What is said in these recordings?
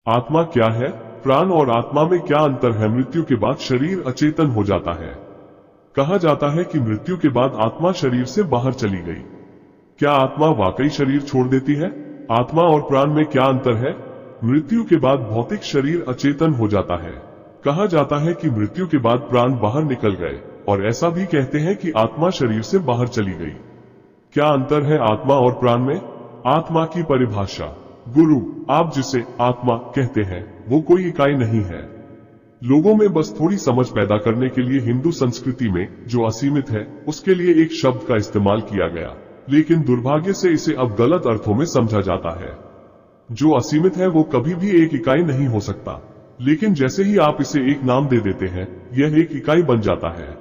आत्मा क्या है? प्राण और आत्मा में क्या अंतर है? मृत्यु के बाद शरीर अचेतन हो जाता है। कहा जाता है कि मृत्यु के बाद आत्मा शरीर से बाहर चली गई। क्या आत्मा वाकई शरीर छोड़ देती है? आत्मा और प्राण में क्या अंतर है? मृत्यु के बाद भौतिक शरीर अचेतन हो जाता है। कहा जाता है कि मृत्यु के बाद प्राण बाहर निकल गए, और ऐसा भी कहते हैं कि आत्मा शरीर से बाहर चली गई। क्या अंतर है आत्मा और प्राण में? आत्मा की परिभाषा। गुरु, आप जिसे आत्मा कहते हैं वो कोई इकाई नहीं है। लोगों में बस थोड़ी समझ पैदा करने के लिए हिंदू संस्कृति में जो असीमित है उसके लिए एक शब्द का इस्तेमाल किया गया, लेकिन दुर्भाग्य से इसे अब गलत अर्थों में समझा जाता है। जो असीमित है वो कभी भी एक इकाई नहीं हो सकता, लेकिन जैसे ही आप इसे एक नाम दे देते हैं यह एक इकाई बन जाता है।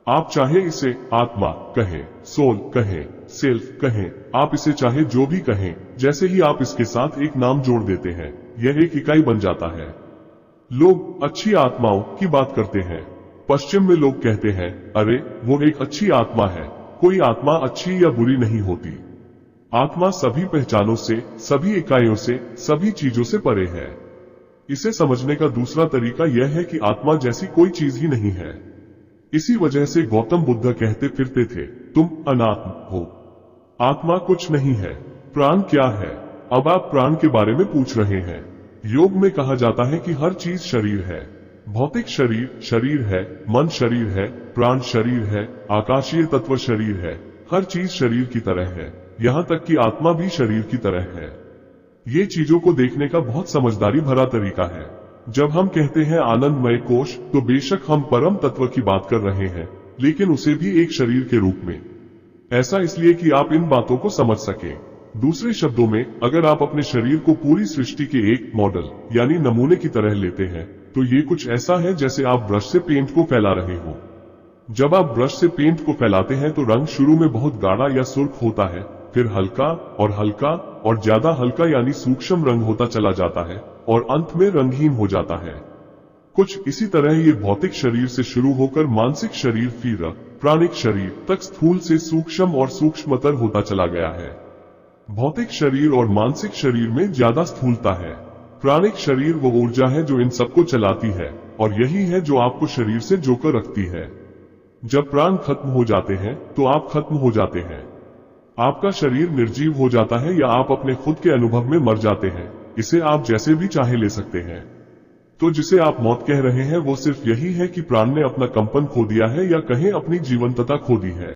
आप चाहे इसे आत्मा कहें, सोल कहें, सेल्फ कहें, आप इसे चाहे जो भी कहें, जैसे ही आप इसके साथ एक नाम जोड़ देते हैं यह एक इकाई बन जाता है। लोग अच्छी आत्माओं की बात करते हैं। पश्चिम में लोग कहते हैं, अरे वो एक अच्छी आत्मा है। कोई आत्मा अच्छी या बुरी नहीं होती। आत्मा सभी पहचानों से, सभी इकाइयों से, सभी चीजों से परे है। इसे समझने का दूसरा तरीका यह है कि आत्मा जैसी कोई चीज ही नहीं है। इसी वजह से गौतम बुद्ध कहते फिरते थे, तुम अनात्म हो, आत्मा कुछ नहीं है। प्राण क्या है? अब आप प्राण के बारे में पूछ रहे हैं। योग में कहा जाता है कि हर चीज शरीर है। भौतिक शरीर शरीर है, मन शरीर है, प्राण शरीर है, आकाशीय तत्व शरीर है। हर चीज शरीर की तरह है, यहाँ तक कि आत्मा भी शरीर की तरह है। ये चीजों को देखने का बहुत समझदारी भरा तरीका है। जब हम कहते हैं आनंदमय कोश, तो बेशक हम परम तत्व की बात कर रहे हैं, लेकिन उसे भी एक शरीर के रूप में। ऐसा इसलिए कि आप इन बातों को समझ सकें। दूसरे शब्दों में, अगर आप अपने शरीर को पूरी सृष्टि के एक मॉडल यानी नमूने की तरह लेते हैं, तो ये कुछ ऐसा है जैसे आप ब्रश से पेंट को फैला रहे हो। जब आप ब्रश से पेंट को फैलाते हैं तो रंग शुरू में बहुत गाढ़ा या सुर्ख होता है, फिर हल्का और ज्यादा हल्का यानी सूक्ष्म रंग होता चला जाता है, और अंत में रंगहीन हो जाता है। कुछ इसी तरह ये भौतिक शरीर से शुरू होकर मानसिक शरीर, फिर प्राणिक शरीर तक स्थूल से सूक्ष्म और सूक्ष्मतर होता चला गया है। भौतिक शरीर और मानसिक शरीर में ज्यादा स्थूलता है। प्राणिक शरीर वो ऊर्जा है जो इन सबको चलाती है, और यही है जो आपको शरीर से जोकर रखती है। जब प्राण खत्म हो जाते हैं तो आप खत्म हो जाते हैं। आपका शरीर निर्जीव हो जाता है या आप अपने खुद के अनुभव में मर जाते हैं। इसे आप जैसे भी चाहे ले सकते हैं। तो जिसे आप मौत कह रहे हैं वो सिर्फ यही है कि प्राण ने अपना कंपन खो दिया है, या कहें अपनी जीवंतता खो दी है।